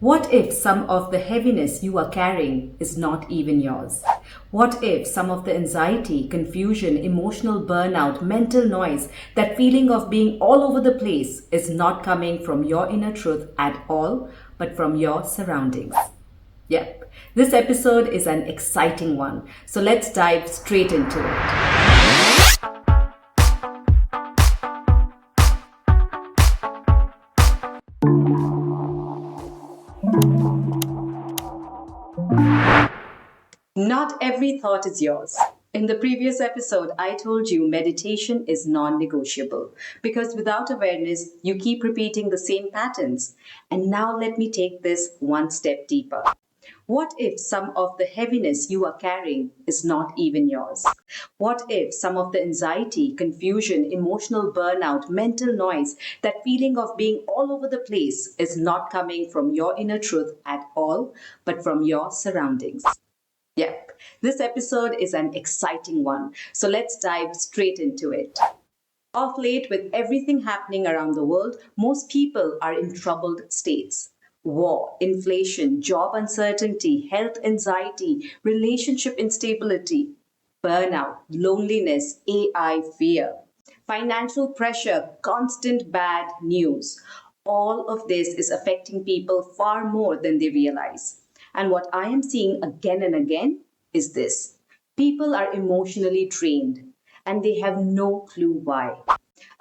What if some of the heaviness you are carrying is not even yours? What if some of the anxiety, confusion, emotional burnout, mental noise, that feeling of being all over the place is not coming from your inner truth at all, but from your surroundings? Yep, this episode is an exciting one, so let's dive straight into it. Not every thought is yours. In the previous episode, I told you meditation is non negotiable because without awareness, you keep repeating the same patterns. And now let me take this one step deeper. What if some of the heaviness you are carrying is not even yours? What if some of the anxiety, confusion, emotional burnout, mental noise, that feeling of being all over the place is not coming from your inner truth at all, but from your surroundings? Yep, this episode is an exciting one, so let's dive straight into it. Of late, with everything happening around the world, most people are in troubled states. War, inflation, job uncertainty, health anxiety, relationship instability, burnout, loneliness, AI fear, financial pressure, constant bad news. All of this is affecting people far more than they realize. And what I am seeing again and again is this: people are emotionally drained and they have no clue why.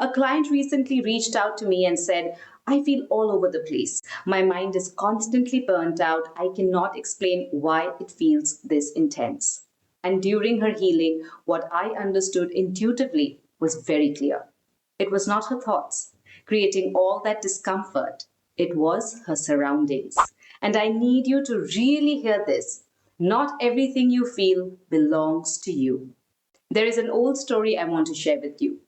A client recently reached out to me and said, I feel all over the place. My mind is constantly burnt out. I cannot explain why it feels this intense. And during her healing, what I understood intuitively was very clear. It was not her thoughts creating all that discomfort, it was her surroundings. And I need you to really hear this. Not everything you feel belongs to you. There is an old story I want to share with you.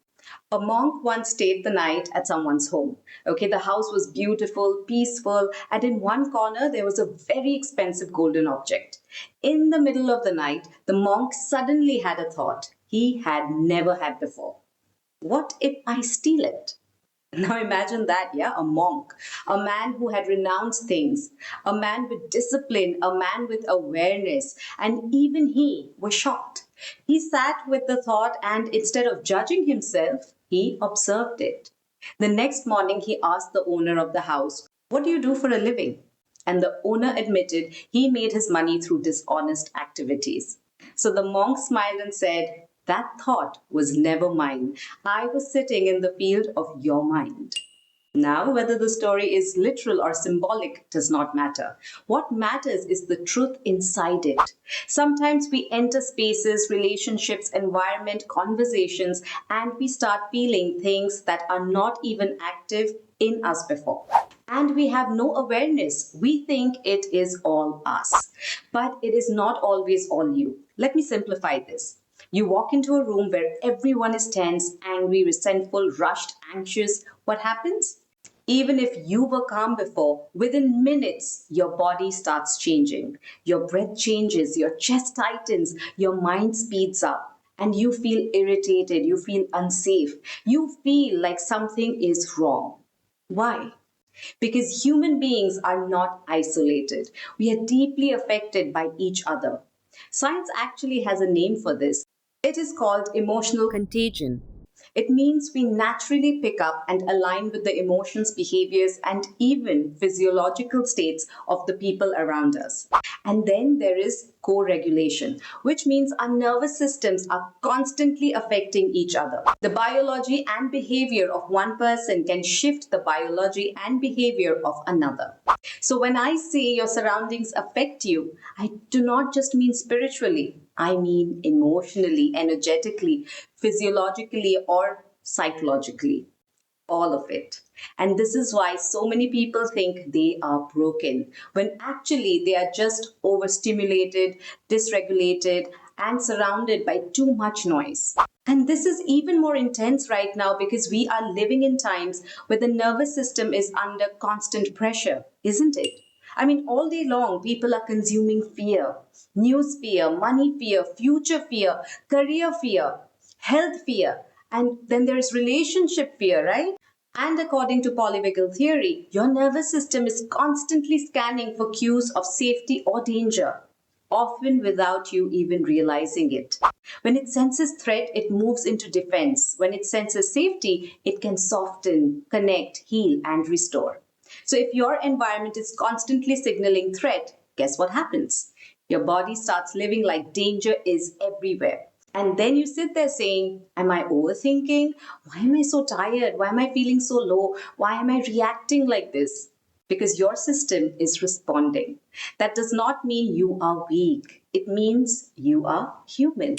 A monk once stayed the night at someone's home. Okay, the house was beautiful, peaceful, and in one corner there was a very expensive golden object. In the middle of the night, the monk suddenly had a thought he had never had before. What if I steal it? Now imagine that, yeah, a monk, a man who had renounced things, a man with discipline, a man with awareness, and even he was shocked. He sat with the thought and instead of judging himself, he observed it. The next morning, he asked the owner of the house, what do you do for a living? And the owner admitted he made his money through dishonest activities. So the monk smiled and said, that thought was never mine. I was sitting in the field of your mind. Now, whether the story is literal or symbolic does not matter. What matters is the truth inside it. Sometimes we enter spaces, relationships, environment, conversations, and we start feeling things that are not even active in us before. And we have no awareness. We think it is all us. But it is not always all you. Let me simplify this. You walk into a room where everyone is tense, angry, resentful, rushed, anxious. What happens? Even if you were calm before, within minutes, your body starts changing. Your breath changes, your chest tightens, your mind speeds up, and you feel irritated, you feel unsafe, you feel like something is wrong. Why? Because human beings are not isolated. We are deeply affected by each other. Science actually has a name for this. It is called emotional contagion. It means we naturally pick up and align with the emotions, behaviors, and even physiological states of the people around us. And then there is co regulation, which means our nervous systems are constantly affecting each other. The biology and behavior of one person can shift the biology and behavior of another. So when I say your surroundings affect you, I do not just mean spiritually. I mean emotionally, energetically, physiologically, or psychologically. All of it. And this is why so many people think they are broken, when actually they are just overstimulated, dysregulated, and surrounded by too much noise. And this is even more intense right now because we are living in times where the nervous system is under constant pressure, isn't it? I mean, all day long, people are consuming fear, news fear, money fear, future fear, career fear, health fear, and then there's relationship fear, right? And according to polyvagal theory, your nervous system is constantly scanning for cues of safety or danger, often without you even realizing it. When it senses threat, it moves into defense. When it senses safety, it can soften, connect, heal, and restore. So if your environment is constantly signaling threat, guess what happens? Your body starts living like danger is everywhere. And then you sit there saying, am I overthinking? Why am I so tired? Why am I feeling so low? Why am I reacting like this? Because your system is responding. That does not mean you are weak, it means you are human.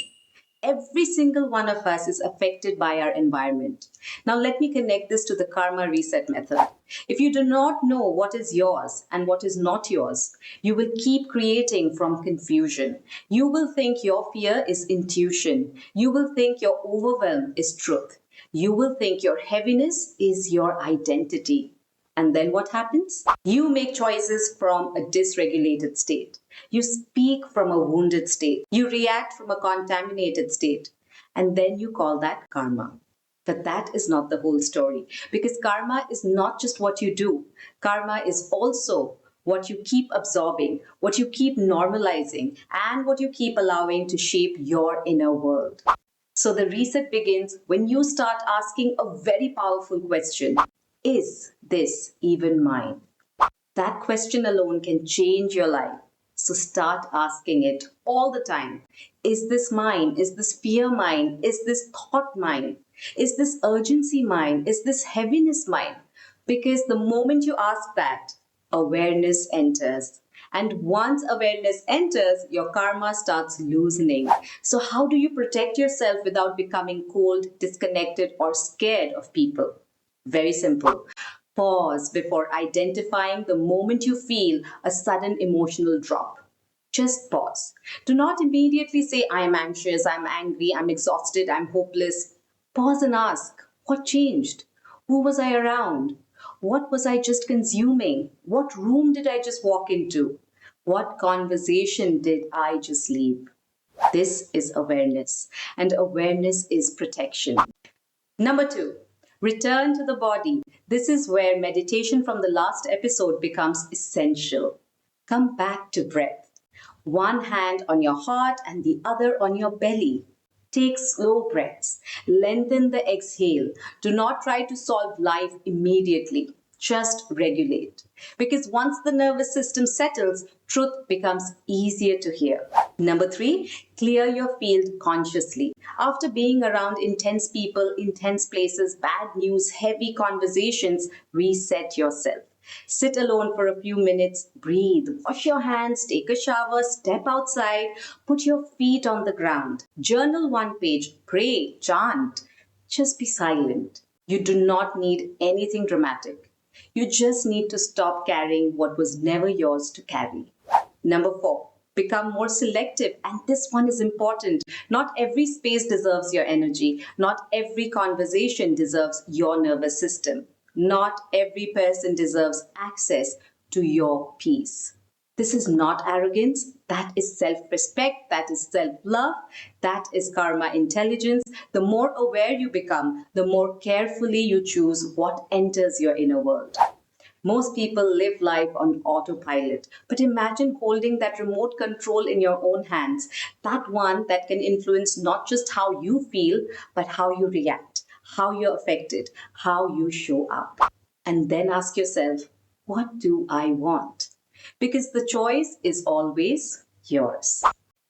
Every single one of us is affected by our environment. Now, let me connect this to the karma reset method. If you do not know what is yours and what is not yours, you will keep creating from confusion. You will think your fear is intuition. You will think your overwhelm is truth. You will think your heaviness is your identity. And then what happens? You make choices from a dysregulated state. You speak from a wounded state. You react from a contaminated state. And then you call that karma. But that is not the whole story. Because karma is not just what you do, karma is also what you keep absorbing, what you keep normalizing, and what you keep allowing to shape your inner world. So the reset begins when you start asking a very powerful question. Is this even mine? That question alone can change your life. So start asking it all the time. Is this mine? Is this fear mine? Is this thought mine? Is this urgency mine? Is this heaviness mine? Because the moment you ask that, awareness enters. And once awareness enters, your karma starts loosening. So, how do you protect yourself without becoming cold, disconnected, or scared of people? Very simple. Pause before identifying the moment you feel a sudden emotional drop. Just pause. Do not immediately say, I am anxious, I'm angry, I'm exhausted, I'm hopeless. Pause and ask, what changed? Who was I around? What was I just consuming? What room did I just walk into? What conversation did I just leave? This is awareness, and awareness is protection. Number two, return to the body. This is where meditation from the last episode becomes essential. Come back to breath. One hand on your heart and the other on your belly. Take slow breaths. Lengthen the exhale. Do not try to solve life immediately. Just regulate. Because once the nervous system settles, truth becomes easier to hear. Number three, clear your field consciously. After being around intense people, intense places, bad news, heavy conversations, reset yourself. Sit alone for a few minutes, breathe, wash your hands, take a shower, step outside, put your feet on the ground, journal one page, pray, chant. Just be silent. You do not need anything dramatic. You just need to stop carrying what was never yours to carry. Number four, become more selective. And this one is important. Not every space deserves your energy. Not every conversation deserves your nervous system. Not every person deserves access to your peace. This is not arrogance. That is self respect. That is self love. That is karma intelligence. The more aware you become, the more carefully you choose what enters your inner world. Most people live life on autopilot, but imagine holding that remote control in your own hands, that one that can influence not just how you feel, but how you react, how you're affected, how you show up. And then ask yourself, what do I want? Because the choice is always yours.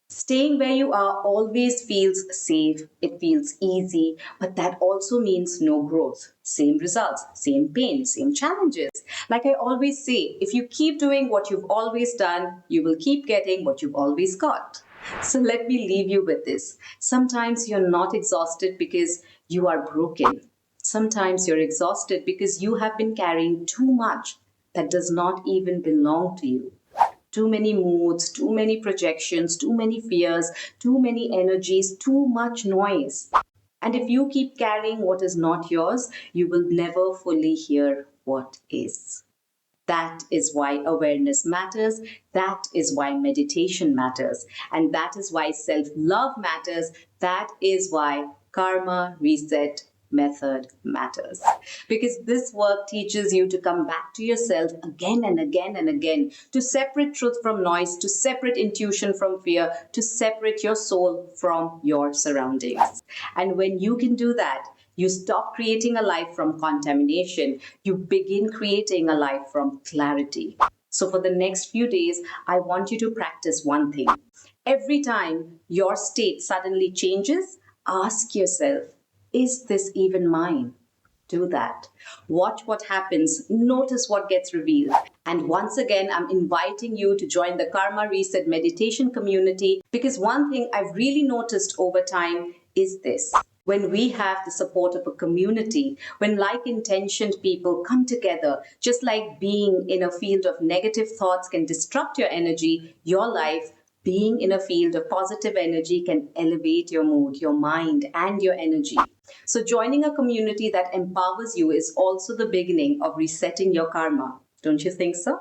Staying where you are always feels safe, it feels easy, but that also means no growth. Same results, same pain, same challenges. Like I always say, if you keep doing what you've always done, you will keep getting what you've always got. So let me leave you with this. Sometimes you're not exhausted because you are broken. Sometimes you're exhausted because you have been carrying too much that does not even belong to you. Too many moods, too many projections, too many fears, too many energies, too much noise. And if you keep carrying what is not yours, you will never fully hear what is. That is why awareness matters. That is why meditation matters. And that is why self love matters. That is why karma reset method matters. Because this work teaches you to come back to yourself again and again and again, to separate truth from noise, to separate intuition from fear, to separate your soul from your surroundings. And when you can do that, you stop creating a life from contamination. You begin creating a life from clarity. So, for the next few days, I want you to practice one thing. Every time your state suddenly changes, ask yourself, is this even mine? Do that. Watch what happens, notice what gets revealed. And once again, I'm inviting you to join the Karma Reset meditation community because one thing I've really noticed over time is this. When we have the support of a community, when like intentioned people come together, just like being in a field of negative thoughts can disrupt your energy, your life, being in a field of positive energy can elevate your mood, your mind, and your energy. So, joining a community that empowers you is also the beginning of resetting your karma. Don't you think so?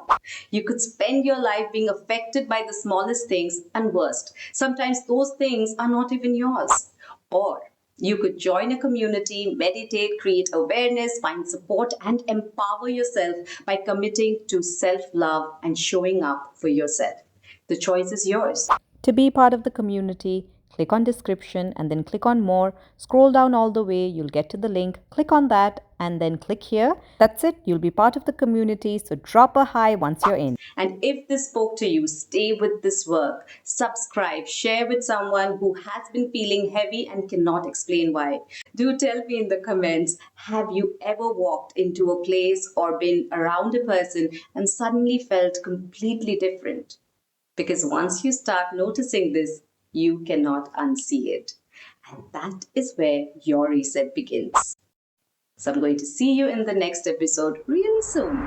You could spend your life being affected by the smallest things, and worst, sometimes those things are not even yours. Or you could join a community, meditate, create awareness, find support, and empower yourself by committing to self love and showing up for yourself. The choice is yours. To be part of the community, click on description and then click on more. Scroll down all the way, you'll get to the link. Click on that and then click here. That's it, you'll be part of the community. So drop a hi once you're in. And if this spoke to you, stay with this work. Subscribe, share with someone who has been feeling heavy and cannot explain why. Do tell me in the comments, have you ever walked into a place or been around a person and suddenly felt completely different? Because once you start noticing this, you cannot unsee it. And that is where your reset begins. So I'm going to see you in the next episode really soon.